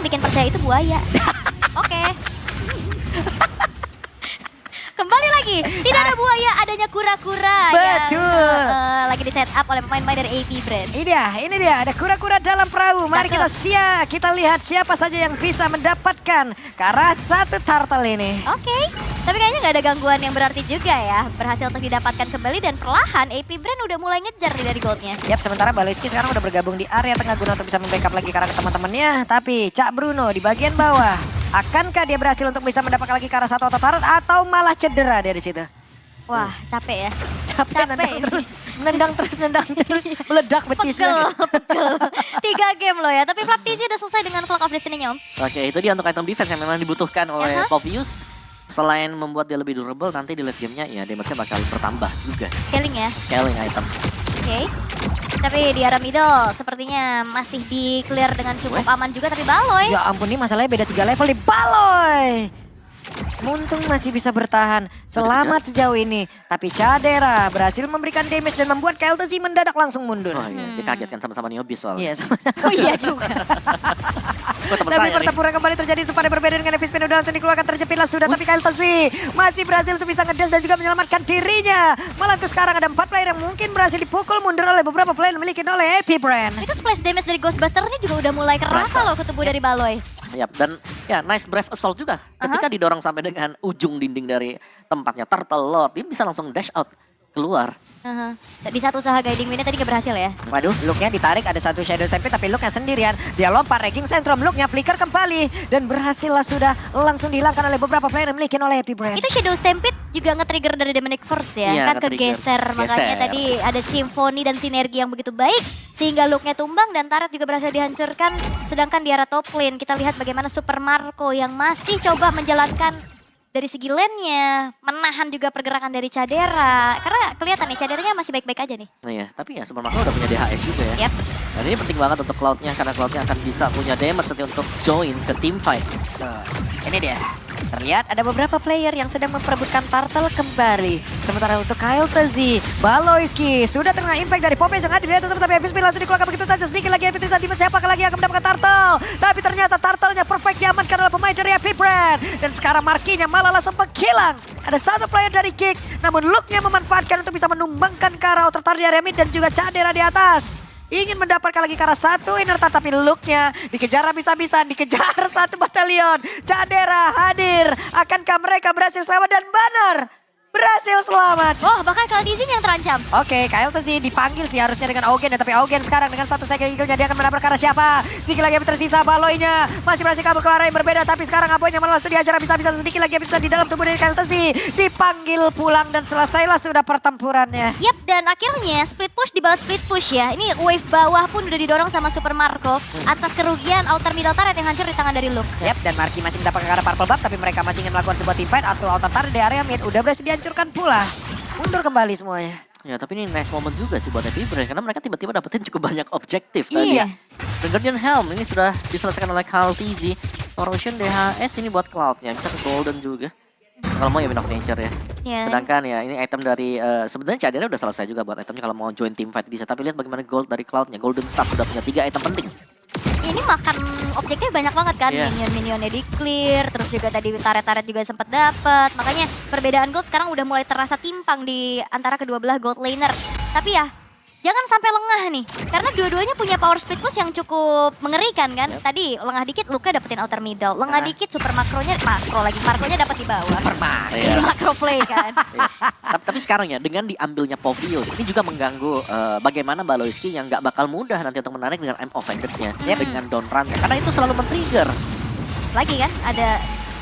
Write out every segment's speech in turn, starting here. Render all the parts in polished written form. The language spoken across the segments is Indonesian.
yang bikin percaya itu buaya. Oke. Kembali lagi, tidak ada buaya, adanya kura-kura Betul. yang lagi di setup oleh pemain-pemain dari AP Brand. Ini dia, ada kura-kura dalam perahu. Mari kita lihat siapa saja yang bisa mendapatkan ke arah satu turtle ini. Oke, tapi kayaknya nggak ada gangguan yang berarti juga ya. Berhasil untuk didapatkan kembali dan perlahan AP Brand udah mulai ngejar nih dari goldnya. Yap, sementara Baloyski sekarang udah bergabung di area tengah guna untuk bisa membackup lagi karena teman-temannya. Tapi Cak Bruno di bagian bawah, akankah dia berhasil untuk bisa mendapatkan lagi ke arah satu auto turret atau malah cedera dia di situ? Wah, capek ya. Capek nendang terus, meledak betisnya. Pegel. 3 game loh ya, tapi Flap TZ udah selesai dengan Clock of Destiny Nyom. Oke, itu dia untuk item defense yang memang dibutuhkan oleh Povius. Selain membuat dia lebih durable, nanti di late game-nya ya damage-nya bakal bertambah juga. Scaling ya. Scaling item. Oke. Tapi di area middle sepertinya masih di clear dengan cukup aman juga, tapi Baloy. Ya ampun, ini masalahnya beda 3 level di Baloy. Muntung masih bisa bertahan, selamat sejauh ini. Tapi Cadera berhasil memberikan damage dan membuat KLTZ mendadak langsung mundur. Oh iya, dikagetkan sama-sama Niobis soalnya. Iya, sama. Oh iya juga. Tapi pertempuran kembali terjadi itu pada berbeda dengan Epispin udah langsung dikeluarkan, terjepitlah sudah. Tapi KLTZ masih berhasil untuk bisa ngedes dan juga menyelamatkan dirinya. Malah untuk sekarang ada 4 player yang mungkin berhasil dipukul mundur oleh beberapa player yang dimiliki oleh AP Brand. Itu splash damage dari Ghostbuster ini juga udah mulai kerasa loh ke tubuh dari Baloy. Yap, dan ya nice brave assault juga. Ketika didorong sampai dengan ujung dinding dari tempatnya Turtle Lord, dia bisa langsung dash out keluar. Di satu usaha guiding winnya tadi gak berhasil ya. Waduh, looknya ditarik, ada satu Shadow Stampede tapi looknya sendirian. Dia lompat, Ragging Centrum, looknya flicker kembali. Dan berhasil lah sudah langsung dihilangkan oleh beberapa player yang dimiliki oleh AP Brand. Itu Shadow Stampede juga nge-trigger dari Demonic Force ya, Iya, kan kegeser. Makanya tadi ada simfoni dan sinergi yang begitu baik. Sehingga looknya tumbang dan turret juga berhasil dihancurkan. Sedangkan di arah top lane kita lihat bagaimana Super Marco yang masih coba menjalankan dari segi lane-nya, menahan juga pergerakan dari Cadera. Karena kelihatan nih Caderanya masih baik-baik aja nih. Nah ya, tapi ya Super Marco udah punya DHS juga ya. Yap. Dan ini penting banget untuk Cloud-nya, karena Cloud-nya akan bisa punya damage nanti untuk join ke team fight. Ini dia. Terlihat ada beberapa player yang sedang memperebutkan turtle kembali. Sementara untuk KLTZ, Baloyski sudah terkena impact dari Popes yang ada di atas. Tapi Epispin langsung dikeluarkan begitu saja. Sedikit lagi Epispin saat siapa lagi yang akan mendapatkan turtle. Tapi ternyata turtle-nya perfect diamankan oleh pemain dari AP Brand. Dan sekarang markinya malah langsung menghilang. Ada satu player dari Kick, namun Luke-nya memanfaatkan untuk bisa menumbangkan ke arah outer turret di area mid dan juga Cadera di atas. Ingin mendapatkan lagi ke arah satu Inerta, tapi Luke-nya dikejar habis-habisan, dikejar satu batalion. Cadera hadir, akankah mereka berhasil selamat dan Banner berhasil selamat. Oh, bahkan KLTZ yang terancam. Oke, KLTZ dipanggil sih harusnya dengan Augen ya, tapi Augen sekarang dengan satu cycle eagle-nya dia akan menabrak ke arah siapa? Sedikit lagi yang tersisa, Baloy-nya masih berhasil kabur ke arah yang berbeda, tapi sekarang Aboy-nya malah langsung dihajar habis-habisan. Sedikit lagi yang bisa di dalam tubuh dari KLTZ, dipanggil pulang dan selesailah sudah pertempurannya. Yap, dan akhirnya split push dibalas split push ya. Ini wave bawah pun udah didorong sama Super Marco atas kerugian outer middle turret yang hancur di tangan dari Luke. Yap, dan Marky masih mendapatkan ke arah purple buff, tapi mereka masih ingin melakukan sebuah team fight atau outer turret di area mid. Udah berhasil dihancurkan pula. Mundur kembali semuanya. Ya, tapi ini nice moment juga sih buat AP Brand, karena mereka tiba-tiba dapetin cukup banyak objektif Iya. tadi. The Guardian Helm ini sudah diselesaikan oleh KLTZ. Corrosion DHS ini buat Cloud-nya, bisa ke Golden juga. Kalau mau ya Wind of Nature ya. Sedangkan ya ini item dari, sebenarnya Cadera udah selesai juga buat itemnya kalau mau join team fight bisa. Tapi lihat bagaimana gold dari Cloud-nya. Golden Staff sudah punya 3 item penting. Ini makan objeknya banyak banget kan, minion-minionnya di clear, terus juga tadi turret-turret juga sempat dapat. Makanya perbedaan gold sekarang udah mulai terasa timpang di antara kedua belah gold laner. Tapi ya, jangan sampai lengah nih, karena dua-duanya punya power split push yang cukup mengerikan kan. Tadi lengah dikit Luka dapetin outer middle, lengah dikit super makronya dapat di bawah. Super Marco. Jadi makro play kan. Tapi sekarang ya dengan diambilnya Povius ini juga mengganggu bagaimana Baloyski yang nggak bakal mudah nanti untuk menarik dengan M offended-nya dengan down run-nya, karena itu selalu men-trigger. Lagi kan ada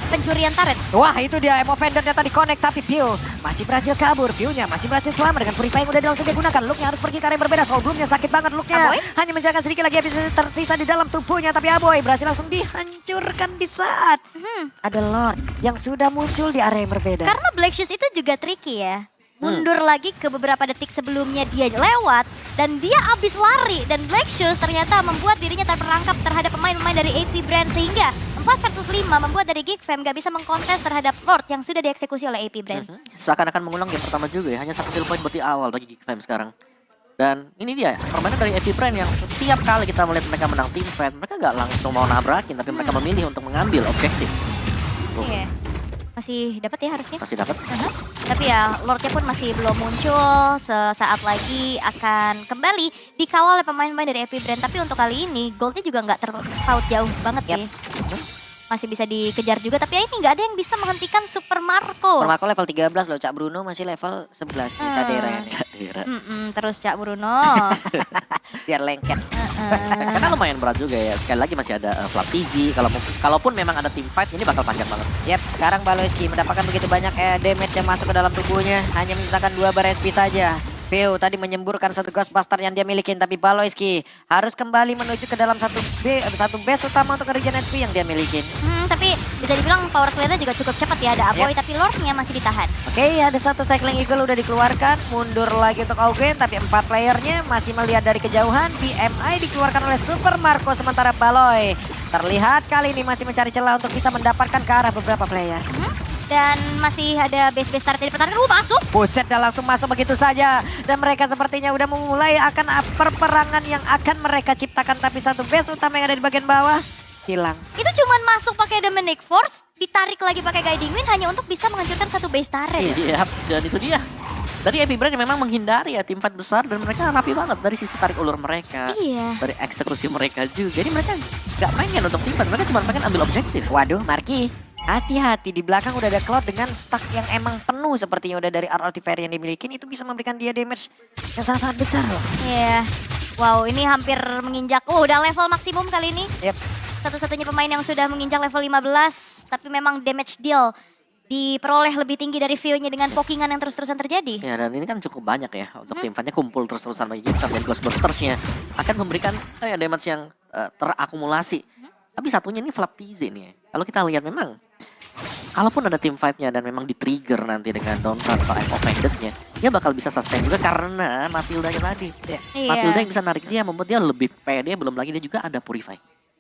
pencurian turret. Wah, itu dia emo vendornya tadi connect, tapi Pio masih berhasil kabur. Pio-nya masih berhasil selamat dengan purify yang udah langsung digunakan. Look-nya harus pergi ke arah yang berbeda. Soul Bloom-nya sakit banget Look-nya. Hanya menjaga sedikit lagi bisa tersisa di dalam tubuhnya. Tapi Aboy berhasil langsung dihancurkan di saat ada Lord yang sudah muncul di area yang berbeda. Karena Black Shoes itu juga tricky ya. Mundur lagi ke beberapa detik sebelumnya dia lewat dan dia habis lari, dan Black Shoes ternyata membuat dirinya terperangkap terhadap pemain-pemain dari AP Brand sehingga 4 versus 5 membuat dari Geek Fam gak bisa mengkontes terhadap Lord yang sudah dieksekusi oleh AP Brand. Seakan-akan mengulang game pertama juga ya, hanya 1 kill point buat di awal bagi Geek Fam sekarang. Dan ini dia permainan dari Epic Brain yang setiap kali kita melihat mereka menang team fight, mereka gak langsung mau nabrakin, tapi mereka memilih untuk mengambil objektif. Iya. Masih dapat ya harusnya. Masih dapat. Tapi ya Lordnya pun masih belum muncul. Sesaat lagi akan kembali dikawal oleh pemain-pemain dari Epic Brain. Tapi untuk kali ini goldnya juga nggak terpaut jauh banget sih. Masih bisa dikejar juga, tapi ya ini nggak ada yang bisa menghentikan Super Marco. Super Marco level 13 loh, Cak Bruno masih level 11 nih, Cadera ya. Terus Cak Bruno. Biar lengket. Karena lumayan berat juga ya, sekali lagi masih ada Flaptizi. Kalaupun memang ada team fight, ini bakal panjang banget. Yap, sekarang Baloyski mendapatkan begitu banyak damage yang masuk ke dalam tubuhnya. Hanya menyisakan 2 bar SP saja. Veo tadi menyemburkan satu Ghostbuster yang dia milikin, tapi Baloyski harus kembali menuju ke dalam satu base utama untuk regen HP yang dia milikin. Tapi bisa dibilang power clear-nya juga cukup cepat ya, ada Aboy tapi Lordnya masih ditahan. Oke, ada satu Cycling Eagle udah dikeluarkan, mundur lagi untuk Augen, tapi 4 playernya masih melihat dari kejauhan. BMI dikeluarkan oleh Super Marco, sementara Baloy terlihat kali ini masih mencari celah untuk bisa mendapatkan ke arah beberapa player. Dan masih ada base-base start dari pertahanan. Masuk. Buset, dah langsung masuk begitu saja. Dan mereka sepertinya udah memulai akan perperangan yang akan mereka ciptakan. Tapi satu base utama yang ada di bagian bawah hilang. Itu cuman masuk pakai Dominic Force, ditarik lagi pakai Guiding Wind hanya untuk bisa menghancurkan satu base turret. Iya, dan itu dia. Dari Epic Brain yang memang menghindari ya tim fight besar, dan mereka rapi banget dari sisi tarik ulur mereka. Iya. Dari eksekusi mereka juga. Jadi mereka gak pengen untuk tim fight, mereka cuma pengen ambil objektif. Waduh, Marki. Hati-hati, di belakang udah ada Cloud dengan stack yang emang penuh sepertinya udah dari Artifair yang dimiliki. Itu bisa memberikan dia damage yang sangat-sangat besar loh. Iya. Wow, ini hampir menginjak. Udah level maksimum kali ini. Yep. Satu-satunya pemain yang sudah menginjak level 15. Tapi memang damage deal diperoleh lebih tinggi dari Veo-nya dengan pokingan yang terus-terusan terjadi. Ya, dan ini kan cukup banyak ya. Untuk tim fightnya kumpul terus-terusan bagi kita. Dan Ghostbusters-nya akan memberikan damage yang terakumulasi. Tapi satunya ini Flaptizi nih. Kalau kita lihat memang, kalaupun ada team fight-nya dan memang di-trigger nanti dengan Downtrend atau I'm Offended-nya, dia bakal bisa sustain juga karena Matilda-nya tadi. Iya. Matilda yang bisa narik dia, membuat dia lebih pede, belum lagi dia juga ada Purify.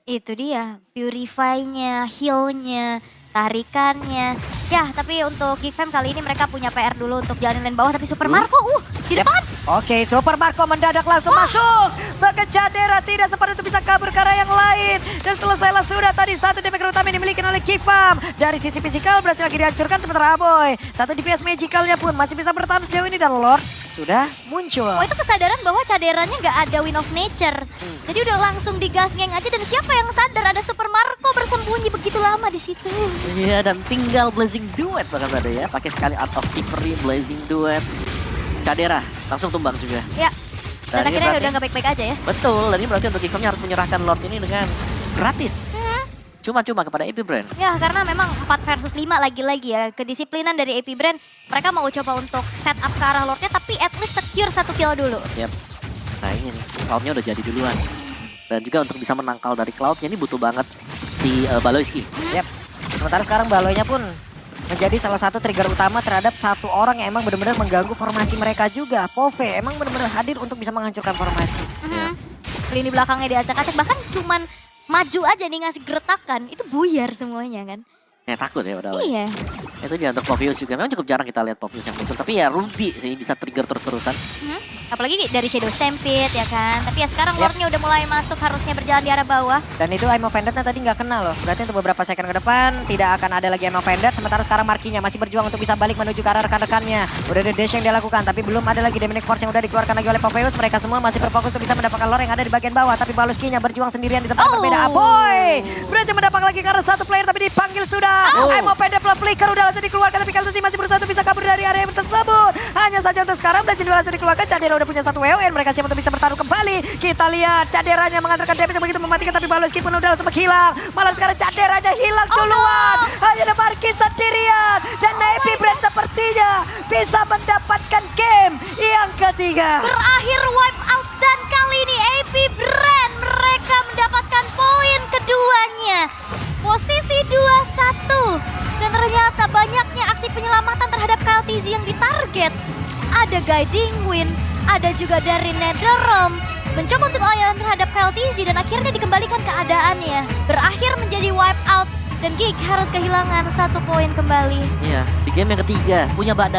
Itu dia, Purify-nya, heal-nya, tarikannya. Ya, tapi untuk Geek Fam kali ini mereka punya PR dulu untuk jalanin lane bawah, tapi Super Marco, di depan. Oke, Super Marco mendadak langsung masuk. Bahkan Cadera tidak sempat untuk bisa kabur ke arah yang lain. Dan selesailah sudah tadi satu damage utama yang dimiliki oleh Geek Fam. Dari sisi fisikal berhasil lagi dihancurkan, sementara Aboy satu DPS magicalnya pun masih bisa bertahan sejauh ini, dan Lord sudah muncul. Oh, itu kesadaran bahwa caderannya nggak ada Wind of Nature. Jadi udah langsung digas geng aja, dan siapa yang sadar ada Super Marco bersembunyi begitu lama di situ. Iya, dan tinggal Blazing Duet bahkan tadi ya. Pakai sekali Art of Thievery, Blazing Duet. Cadera langsung tumbang juga. Ya, dan akhirnya berarti, udah nggak baik-baik aja ya. Betul, dan ini berarti untuk Geekfam-nya harus menyerahkan Lord ini dengan gratis. Cuma-cuma kepada Epic Brain. Ya, karena memang 4 versus 5 lagi-lagi ya. Kedisiplinan dari Epic Brain, mereka mau coba untuk set up ke arah Lordnya, tapi at least secure satu kill dulu. Yep. Nah ini nih, Cloud-nya udah jadi duluan. Dan juga untuk bisa menangkal dari Cloud-nya ini butuh banget si Baloyski. Yep. Sementara sekarang Baloynya pun menjadi salah satu trigger utama terhadap satu orang yang emang benar-benar mengganggu formasi mereka juga. Pove emang benar-benar hadir untuk bisa menghancurkan formasi. Lini belakangnya diacak-acak, bahkan cuman maju aja nih ngasih geretakan, itu buyar semuanya kan. Ya takut ya udah. Iya. Itu dia untuk Povius juga, memang cukup jarang kita lihat Povius yang muncul. Tapi ya Ruby sih bisa trigger terus-terusan. Apalagi dari Shadow Stampede ya kan. Tapi ya sekarang Lordnya udah mulai masuk, harusnya berjalan di arah bawah. Dan itu I'm Offended-nya tadi nggak kena loh. Berarti untuk beberapa second ke depan tidak akan ada lagi I'm Offended. Sementara sekarang Markinya masih berjuang untuk bisa balik menuju ke arah rekan-rekannya. Udah ada dash yang dia lakukan, tapi belum ada lagi Dominic Force yang udah dikeluarkan lagi oleh Poveus. Mereka semua masih berfokus untuk bisa mendapatkan lore yang ada di bagian bawah. Tapi Baloyski-nya berjuang sendirian di tempat yang berbeda. Aboy berhasil mendapat lagi karena satu player, tapi dipanggil sudah. I'm Offended flicker udah langsung dikeluarkan, tapi Kaltusi masih berusaha untuk bisa kabur dari area tersebut. Hanya saja untuk sekarang Blazing langsung dikeluarkan. Cadera udah punya satu WON, mereka siap untuk bisa bertaruh kembali. Kita lihat Caderanya mengantarkan damage yang begitu mematikan, tapi Baloyski pun udah langsung menghilang. Malah sekarang Caderanya hilang duluan. Hanya ada Marki sendirian. Dan Epic Brain sepertinya bisa mendapatkan game yang ketiga. Berakhir wipe out, dan kali ini Epic Brain mereka mendapatkan poin keduanya. Posisi 2-1. Dan ternyata banyaknya aksi penyelamatan terhadap KLTZ yang ditarget. Ada Guiding Wind, ada juga dari Netherrealm. Mencoba untuk layan terhadap KLTZ dan akhirnya dikembalikan keadaannya. Berakhir menjadi wipe out, dan Geek harus kehilangan 1 poin kembali. Iya, di game yang ketiga punya badan.